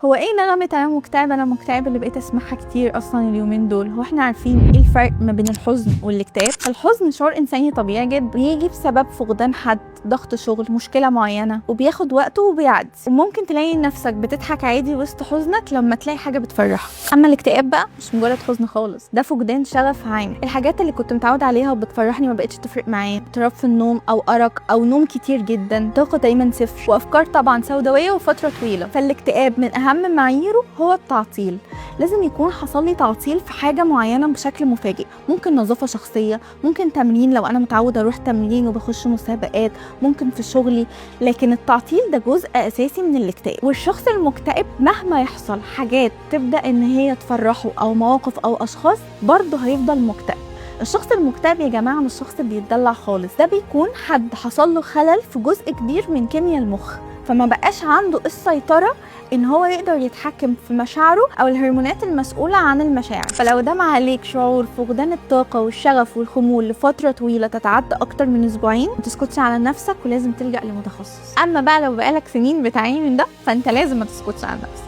هو ايه نغمة انا مكتئب انا مكتئب اللي بقيت اسمعها كتير اصلا اليومين دول؟ هو احنا عارفين ايه الفرق ما بين الحزن والاكتئاب؟ الحزن شعور انساني طبيعي جدا، بيجي بسبب فقدان حد، ضغط شغل، مشكلة معينة، وبياخد وقته وبيعدي. وممكن تلاقي نفسك بتضحك عادي وسط حزنك لما تلاقي حاجة بتفرحك. اما الاكتئاب بقى مش مجرد حزن خالص، ده فقدان شغف عام. الحاجات اللي كنت متعود عليها وبتفرحني ما بقتش تفرق معايا، اضطراب في النوم او ارق او نوم كتير جدا، طاقة دايما صفر، وافكار طبعا سوداوية وفترة طويلة. فالاكتئاب من اهم معاييره هو التعطيل. لازم يكون حصل لي تعطيل في حاجة معينة بشكل مفاجئ، ممكن نظافة شخصية، ممكن تمرين لو أنا متعودة أروح تمرين وبخش مسابقات، ممكن في شغلي. لكن التعطيل ده جزء أساسي من الاكتئاب. والشخص المكتئب مهما يحصل حاجات تبدأ إن هي تفرحه أو مواقف أو أشخاص، برضه هيفضل مكتئب. الشخص المكتئب يا جماعة مش شخص بيتدلع خالص، ده بيكون حد حصل له خلل في جزء كبير من كيمياء المخ، فما بقاش عنده السيطرة ان هو يقدر يتحكم في مشاعره او الهرمونات المسؤولة عن المشاعر. فلو دام عليك شعور فقدان الطاقة والشغف والخمول لفترة طويلة تتعدى اكتر من اسبوعين، ما تسكتش على نفسك ولازم تلجأ لمتخصص. اما بقى لو بقالك سنين بتعاني من ده، فانت لازم ما تسكتش على نفسك.